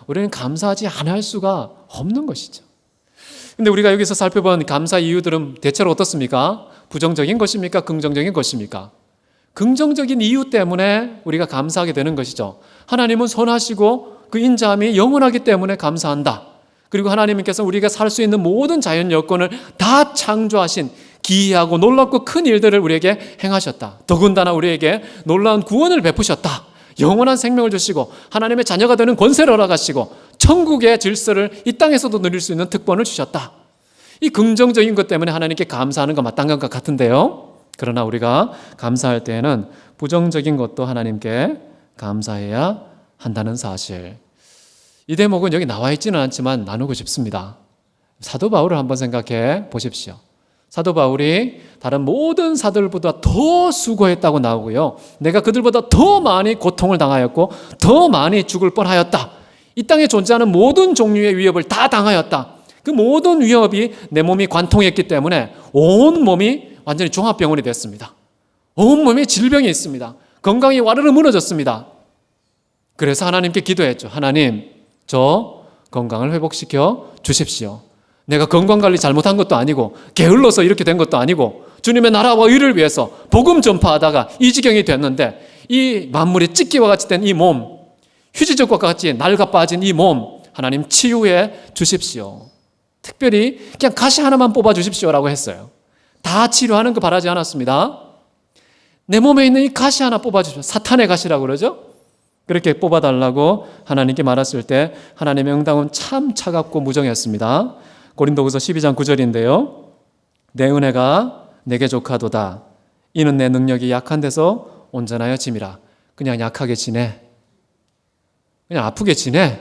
A: 우리는 감사하지 않을 수가 없는 것이죠. 근데 우리가 여기서 살펴본 감사 이유들은 대체로 어떻습니까? 부정적인 것입니까? 긍정적인 것입니까? 긍정적인 이유 때문에 우리가 감사하게 되는 것이죠. 하나님은 선하시고 그 인자함이 영원하기 때문에 감사한다. 그리고 하나님께서 우리가 살 수 있는 모든 자연 여건을 다 창조하신 기이하고 놀랍고 큰 일들을 우리에게 행하셨다. 더군다나 우리에게 놀라운 구원을 베푸셨다. 영원한 생명을 주시고 하나님의 자녀가 되는 권세를 허락하시고 천국의 질서를 이 땅에서도 누릴 수 있는 특권을 주셨다. 이 긍정적인 것 때문에 하나님께 감사하는 것 마땅한 것 같은데요. 그러나 우리가 감사할 때에는 부정적인 것도 하나님께 감사해야 한다는 사실. 이 대목은 여기 나와 있지는 않지만 나누고 싶습니다. 사도 바울을 한번 생각해 보십시오. 사도 바울이 다른 모든 사도들보다 더 수고했다고 나오고요, 내가 그들보다 더 많이 고통을 당하였고 더 많이 죽을 뻔하였다. 이 땅에 존재하는 모든 종류의 위협을 다 당하였다. 그 모든 위협이 내 몸이 관통했기 때문에 온 몸이 완전히 종합병원이 됐습니다. 온 몸에 질병이 있습니다. 건강이 와르르 무너졌습니다. 그래서 하나님께 기도했죠. 하나님, 저 건강을 회복시켜 주십시오. 내가 건강관리 잘못한 것도 아니고 게을러서 이렇게 된 것도 아니고 주님의 나라와 의를 위해서 복음 전파하다가 이 지경이 됐는데, 이 만물의 찢기와 같이 된 이 몸, 휴지적과 같이 낡아 빠진 이 몸, 하나님 치유해 주십시오. 특별히 그냥 가시 하나만 뽑아 주십시오라고 했어요. 다 치료하는 거 바라지 않았습니다. 내 몸에 있는 이 가시 하나 뽑아 주십시오. 사탄의 가시라고 그러죠. 그렇게 뽑아달라고 하나님께 말했을 때 하나님의 응답은 참 차갑고 무정했습니다. 고린도후서 12장 9절인데요. 내 은혜가 내게 족하도다. 이는 내 능력이 약한 데서 온전하여 짐이라. 그냥 약하게 지내. 그냥 아프게 지내.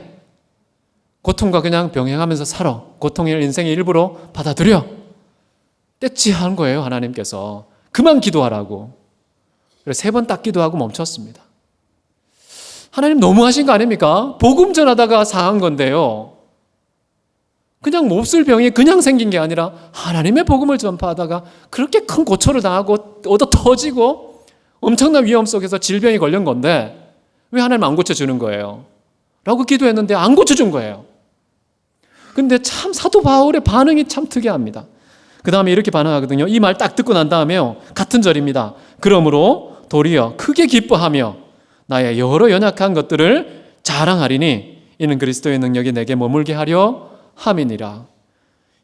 A: 고통과 그냥 병행하면서 살아. 고통을 인생의 일부로 받아들여. 떼찌한 거예요, 하나님께서. 그만 기도하라고. 그래서 3번 딱 기도하고 멈췄습니다. 하나님 너무하신 거 아닙니까? 복음 전하다가 상한 건데요. 그냥 몹쓸 병이 그냥 생긴 게 아니라 하나님의 복음을 전파하다가 그렇게 큰 고초를 당하고 얻어 터지고 엄청난 위험 속에서 질병이 걸린 건데 왜 하나님 안 고쳐주는 거예요? 라고 기도했는데 안 고쳐준 거예요. 근데 참 사도 바울의 반응이 참 특이합니다. 그 다음에 이렇게 반응하거든요. 이 말 딱 듣고 난 다음에요, 같은 절입니다. 그러므로 도리어 크게 기뻐하며 나의 여러 연약한 것들을 자랑하리니 이는 그리스도의 능력이 내게 머물게 하려 함이니라.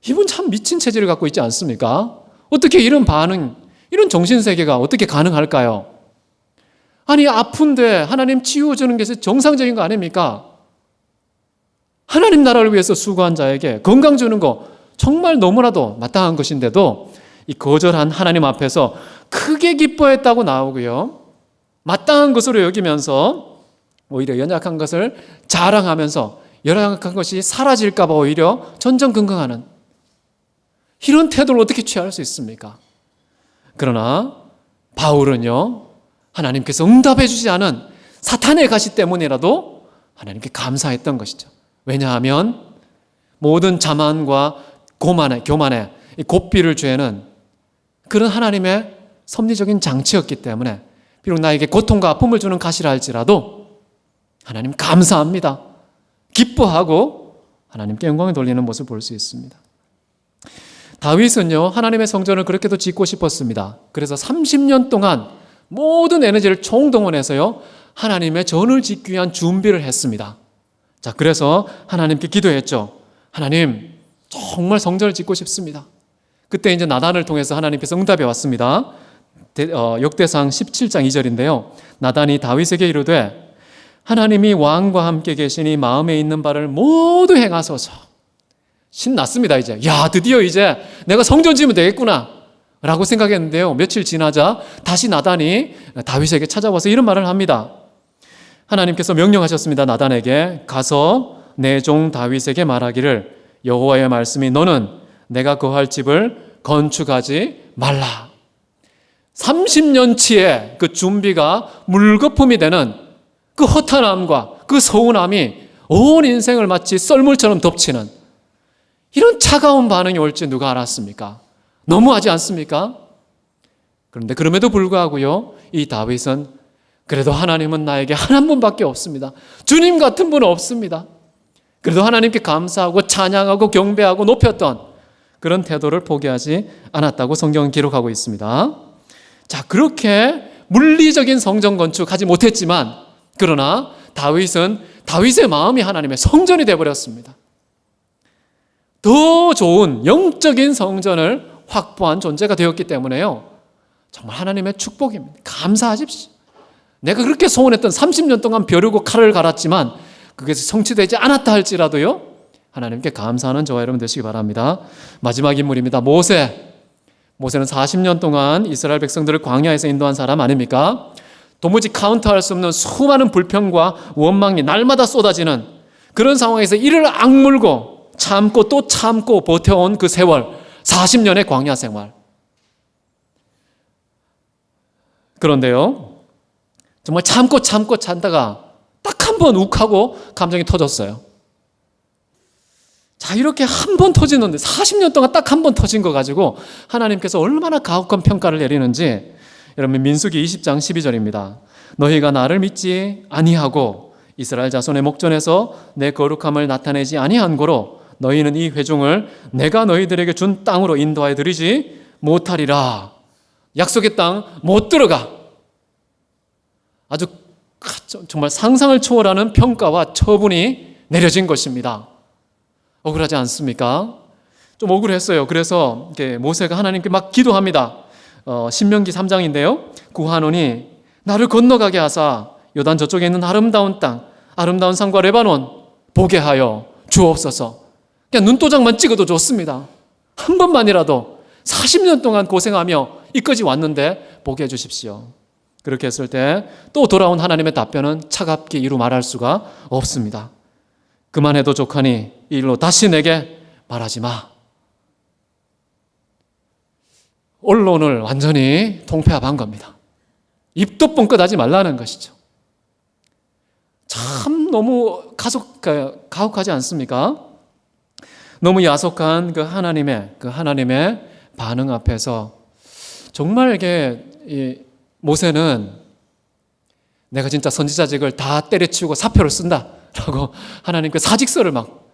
A: 이분 참 미친 체질을 갖고 있지 않습니까? 어떻게 이런 반응, 이런 정신세계가 어떻게 가능할까요? 아니, 아픈데 하나님 치유해주는 게 정상적인 거 아닙니까? 하나님 나라를 위해서 수고한 자에게 건강 주는 거 정말 너무나도 마땅한 것인데도 이 거절한 하나님 앞에서 크게 기뻐했다고 나오고요, 마땅한 것으로 여기면서 오히려 연약한 것을 자랑하면서 연약한 것이 사라질까 봐 오히려 전전긍긍하는 이런 태도를 어떻게 취할 수 있습니까? 그러나 바울은요, 하나님께서 응답해 주지 않은 사탄의 가시 때문이라도 하나님께 감사했던 것이죠. 왜냐하면 모든 자만과 교만에 고삐를 죄는 그런 하나님의 섭리적인 장치였기 때문에 비록 나에게 고통과 아픔을 주는 가시라 할지라도 하나님 감사합니다, 기뻐하고 하나님께 영광을 돌리는 모습을 볼 수 있습니다. 다윗은요, 하나님의 성전을 그렇게도 짓고 싶었습니다. 그래서 30년 동안 모든 에너지를 총동원해서요, 하나님의 전을 짓기 위한 준비를 했습니다. 자, 그래서 하나님께 기도했죠. 하나님, 정말 성전을 짓고 싶습니다. 그때 이제 나단을 통해서 하나님께서 응답해 왔습니다. 역대상 17장 2절인데요. 나단이 다윗에게 이르되 하나님이 왕과 함께 계시니 마음에 있는 바를 모두 행하소서. 신났습니다. 이제 드디어 이제 내가 성전 지으면 되겠구나 라고 생각했는데요. 며칠 지나자 다시 나단이 다윗에게 찾아와서 이런 말을 합니다. 하나님께서 명령하셨습니다. 나단에게 가서 내 종 다윗에게 말하기를 여호와의 말씀이 너는 내가 거할 집을 건축하지 말라. 30년치의 그 준비가 물거품이 되는 그 허탄함과 그 서운함이 온 인생을 마치 썰물처럼 덮치는 이런 차가운 반응이 올지 누가 알았습니까? 너무하지 않습니까? 그런데 그럼에도 불구하고요, 이 다윗은 그래도 하나님은 나에게 한 분밖에 없습니다. 주님 같은 분은 없습니다. 그래도 하나님께 감사하고 찬양하고 경배하고 높였던 그런 태도를 포기하지 않았다고 성경은 기록하고 있습니다. 자, 그렇게 물리적인 성전 건축하지 못했지만 그러나 다윗의 마음이 하나님의 성전이 되어버렸습니다. 더 좋은 영적인 성전을 확보한 존재가 되었기 때문에요. 정말 하나님의 축복입니다. 감사하십시오. 내가 그렇게 소원했던 30년 동안 벼르고 칼을 갈았지만 그게 성취되지 않았다 할지라도요, 하나님께 감사하는 저와 여러분 되시기 바랍니다. 마지막 인물입니다. 모세는 40년 동안 이스라엘 백성들을 광야에서 인도한 사람 아닙니까? 도무지 카운트할 수 없는 수많은 불평과 원망이 날마다 쏟아지는 그런 상황에서 이를 악물고 참고 또 참고 버텨온 그 세월, 40년의 광야 생활. 그런데요, 정말 참고 참다가 딱 한 번 욱하고 감정이 터졌어요. 자, 이렇게 한 번 터지는데 40년 동안 딱 한 번 터진 거 가지고 하나님께서 얼마나 가혹한 평가를 내리는지 여러분 민수기 20장 12절입니다. 너희가 나를 믿지 아니하고 이스라엘 자손의 목전에서 내 거룩함을 나타내지 아니한 고로 너희는 이 회중을 내가 너희들에게 준 땅으로 인도하여 드리지 못하리라. 약속의 땅 못 들어가. 아주 정말 상상을 초월하는 평가와 처분이 내려진 것입니다. 억울하지 않습니까? 좀 억울했어요. 그래서 모세가 하나님께 막 기도합니다. 신명기 3장인데요. 구하노니 나를 건너가게 하사 요단 저쪽에 있는 아름다운 땅, 아름다운 산과 레바논 보게 하여 주옵소서. 그냥 눈도장만 찍어도 좋습니다. 한 번만이라도 40년 동안 고생하며 이까지 왔는데 보게 해주십시오. 그렇게 했을 때 또 돌아온 하나님의 답변은 차갑게 이루 말할 수가 없습니다. 그만해도 족하니 이 일로 다시 내게 말하지 마. 언론을 완전히 통폐합한 겁니다. 입도 뻥끗하지 말라는 것이죠. 참 너무 가혹하지 않습니까? 너무 야속한 그 하나님의 반응 앞에서 정말 이게 모세는 내가 진짜 선지자직을 다 때려치우고 사표를 쓴다라고 하나님께 사직서를 막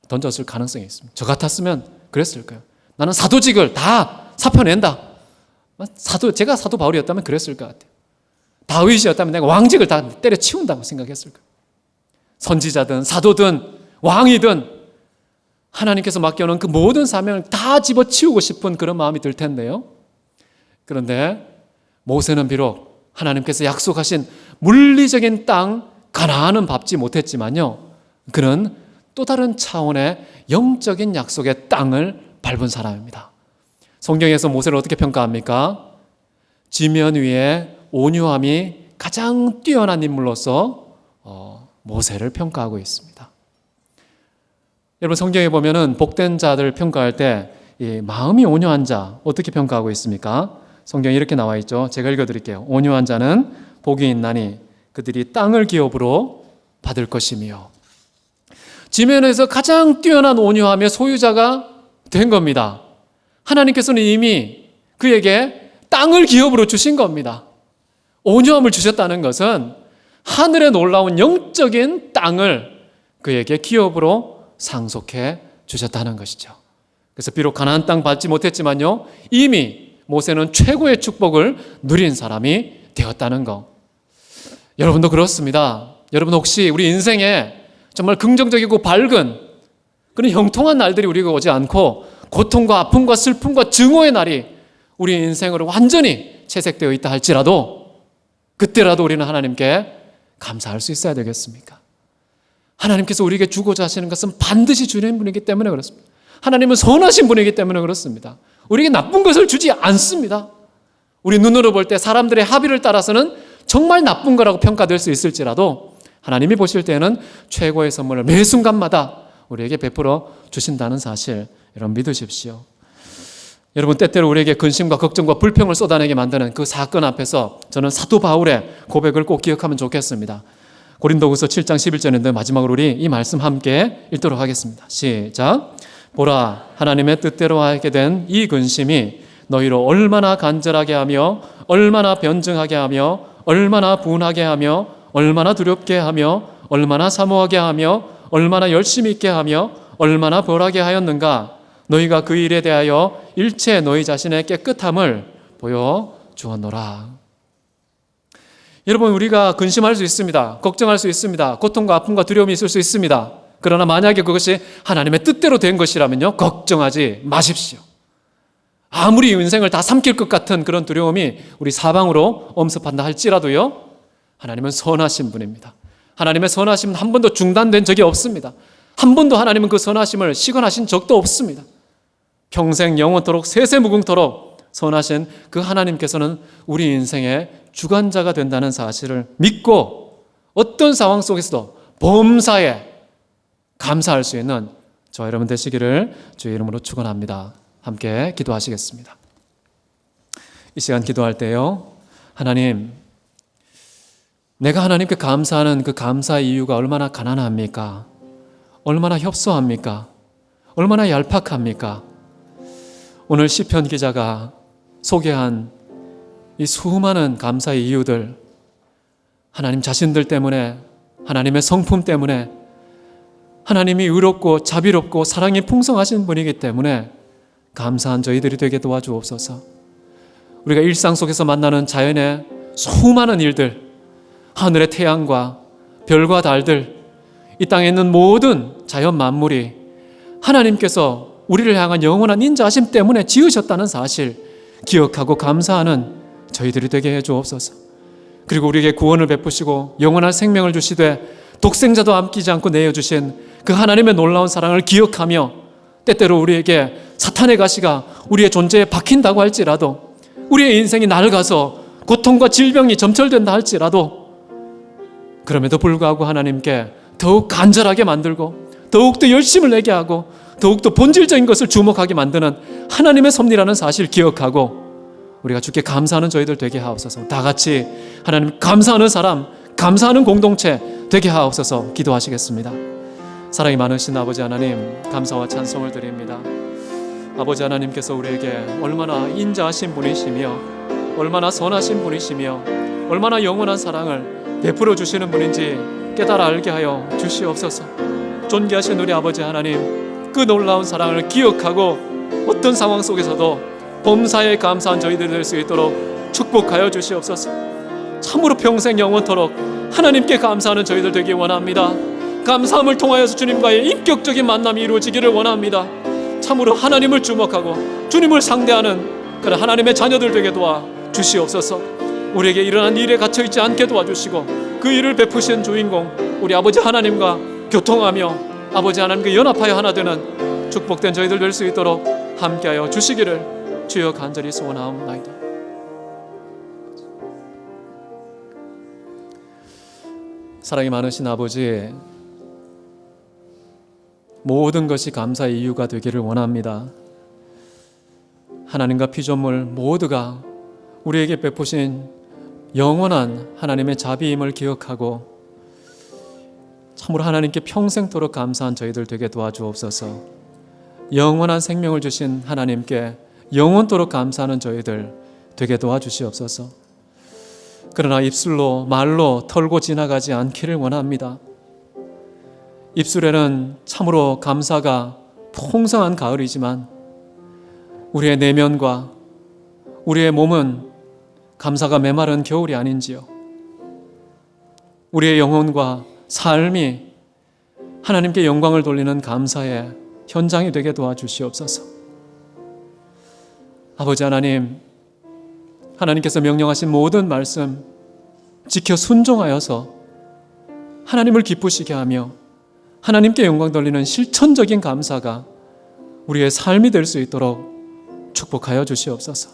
A: 던졌을 가능성이 있습니다. 저 같았으면 그랬을 거예요. 나는 사도직을 다 사표 낸다. 제가 사도 바울이었다면 그랬을 것 같아요. 다윗이었다면 내가 왕직을 다 때려치운다고 생각했을 거예요. 선지자든 사도든 왕이든 하나님께서 맡겨놓은 그 모든 사명을 다 집어치우고 싶은 그런 마음이 들 텐데요. 그런데 모세는 비록 하나님께서 약속하신 물리적인 땅 가나안은 밟지 못했지만요, 그는 또 다른 차원의 영적인 약속의 땅을 밟은 사람입니다. 성경에서 모세를 어떻게 평가합니까? 지면 위에 온유함이 가장 뛰어난 인물로서 모세를 평가하고 있습니다. 여러분 성경에 보면은 복된 자들 평가할 때 이 마음이 온유한 자 어떻게 평가하고 있습니까? 성경에 이렇게 나와 있죠. 제가 읽어드릴게요. 온유한 자는 복이 있나니 그들이 땅을 기업으로 받을 것이며. 지면에서 가장 뛰어난 온유함의 소유자가 된 겁니다. 하나님께서는 이미 그에게 땅을 기업으로 주신 겁니다. 온유함을 주셨다는 것은 하늘의 놀라운 영적인 땅을 그에게 기업으로 상속해 주셨다는 것이죠. 그래서 비록 가나안 땅 밟지 못했지만요, 이미 모세는 최고의 축복을 누린 사람이 되었다는 것. 여러분도 그렇습니다. 여러분 혹시 우리 인생에 정말 긍정적이고 밝은 그런 형통한 날들이 우리가 오지 않고 고통과 아픔과 슬픔과 증오의 날이 우리 인생으로 완전히 채색되어 있다 할지라도 그때라도 우리는 하나님께 감사할 수 있어야 되겠습니까? 하나님께서 우리에게 주고자 하시는 것은 반드시 주는 분이기 때문에 그렇습니다. 하나님은 선하신 분이기 때문에 그렇습니다. 우리에게 나쁜 것을 주지 않습니다. 우리 눈으로 볼 때 사람들의 합의를 따라서는 정말 나쁜 거라고 평가될 수 있을지라도 하나님이 보실 때는 최고의 선물을 매 순간마다 우리에게 베풀어 주신다는 사실, 여러분 믿으십시오. 여러분, 때때로 우리에게 근심과 걱정과 불평을 쏟아내게 만드는 그 사건 앞에서 저는 사도 바울의 고백을 꼭 기억하면 좋겠습니다. 고린도후서 7장 11절인데 마지막으로 우리 이 말씀 함께 읽도록 하겠습니다. 시작. 보라, 하나님의 뜻대로 하게 된 이 근심이 너희로 얼마나 간절하게 하며 얼마나 변증하게 하며 얼마나 분하게 하며 얼마나 두렵게 하며 얼마나 사모하게 하며 얼마나 열심히 있게 하며 얼마나 벌하게 하였는가. 너희가 그 일에 대하여 일체 너희 자신의 깨끗함을 보여주었노라. 여러분, 우리가 근심할 수 있습니다. 걱정할 수 있습니다. 고통과 아픔과 두려움이 있을 수 있습니다. 그러나 만약에 그것이 하나님의 뜻대로 된 것이라면요, 걱정하지 마십시오. 아무리 인생을 다 삼킬 것 같은 그런 두려움이 우리 사방으로 엄습한다 할지라도요, 하나님은 선하신 분입니다. 하나님의 선하심은 한 번도 중단된 적이 없습니다. 한 번도 하나님은 그 선하심을 시건하신 적도 없습니다. 평생 영원토록 세세무궁토록 선하신 그 하나님께서는 우리 인생의 주관자가 된다는 사실을 믿고 어떤 상황 속에서도 범사에 감사할 수 있는 저와 여러분 되시기를 주의 이름으로 축원합니다. 함께 기도하시겠습니다. 이 시간 기도할 때요, 하나님, 내가 하나님께 감사하는 그 감사의 이유가 얼마나 가난합니까? 얼마나 협소합니까? 얼마나 얄팍합니까? 오늘 시편 기자가 소개한 이 수많은 감사의 이유들, 하나님 자신들 때문에, 하나님의 성품 때문에, 하나님이 의롭고 자비롭고 사랑이 풍성하신 분이기 때문에 감사한 저희들이 되게 도와주옵소서. 우리가 일상 속에서 만나는 자연의 수많은 일들, 하늘의 태양과 별과 달들, 이 땅에 있는 모든 자연 만물이 하나님께서 우리를 향한 영원한 인자하심 때문에 지으셨다는 사실 기억하고 감사하는 저희들이 되게 해주옵소서. 그리고 우리에게 구원을 베푸시고 영원한 생명을 주시되 독생자도 남기지 않고 내어주신 그 하나님의 놀라운 사랑을 기억하며 때때로 우리에게 사탄의 가시가 우리의 존재에 박힌다고 할지라도, 우리의 인생이 낡아서 고통과 질병이 점철된다 할지라도, 그럼에도 불구하고 하나님께 더욱 간절하게 만들고 더욱더 열심을 내게 하고 더욱더 본질적인 것을 주목하게 만드는 하나님의 섭리라는 사실 기억하고 우리가 주께 감사하는 저희들 되게 하옵소서. 다 같이 하나님 감사하는 사람, 감사하는 공동체 되게 하옵소서. 기도하시겠습니다. 사랑이 많으신 아버지 하나님, 감사와 찬송을 드립니다. 아버지 하나님께서 우리에게 얼마나 인자하신 분이시며 얼마나 선하신 분이시며 얼마나 영원한 사랑을 베풀어 주시는 분인지 깨달아 알게 하여 주시옵소서. 존귀하신 우리 아버지 하나님, 그 놀라운 사랑을 기억하고 어떤 상황 속에서도 범사에 감사한 저희들이 될 수 있도록 축복하여 주시옵소서. 참으로 평생 영원토록 하나님께 감사하는 저희들 되기 원합니다. 감사함을 통하여서 주님과의 인격적인 만남이 이루어지기를 원합니다. 참으로 하나님을 주목하고 주님을 상대하는 그런 하나님의 자녀들 되게 도와 주시옵소서. 우리에게 일어난 일에 갇혀있지 않게 도와주시고 그 일을 베푸신 주인공 우리 아버지 하나님과 교통하며 아버지 하나님과 연합하여 하나 되는 축복된 저희들 될 수 있도록 함께하여 주시기를 주여 간절히 소원하옵나이다. 사랑이 많으신 아버지, 모든 것이 감사의 이유가 되기를 원합니다. 하나님과 피조물 모두가 우리에게 베푸신 영원한 하나님의 자비임을 기억하고 참으로 하나님께 평생토록 감사한 저희들 되게 도와주옵소서. 영원한 생명을 주신 하나님께 영원토록 감사하는 저희들 되게 도와주시옵소서. 그러나 입술로 말로 털고 지나가지 않기를 원합니다. 입술에는 참으로 감사가 풍성한 가을이지만 우리의 내면과 우리의 몸은 감사가 메마른 겨울이 아닌지요. 우리의 영혼과 삶이 하나님께 영광을 돌리는 감사의 현장이 되게 도와주시옵소서. 아버지 하나님, 하나님께서 명령하신 모든 말씀 지켜 순종하여서 하나님을 기쁘시게 하며 하나님께 영광 돌리는 실천적인 감사가 우리의 삶이 될 수 있도록 축복하여 주시옵소서.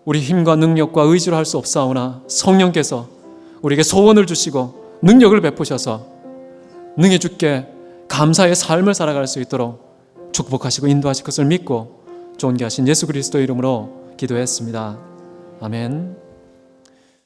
A: 우리 힘과 능력과 의지로 할 수 없사오나 성령께서 우리에게 소원을 주시고 능력을 베푸셔서 능히 주께 감사의 삶을 살아갈 수 있도록 축복하시고 인도하실 것을 믿고 존귀하신 예수 그리스도의 이름으로 기도했습니다. 아멘.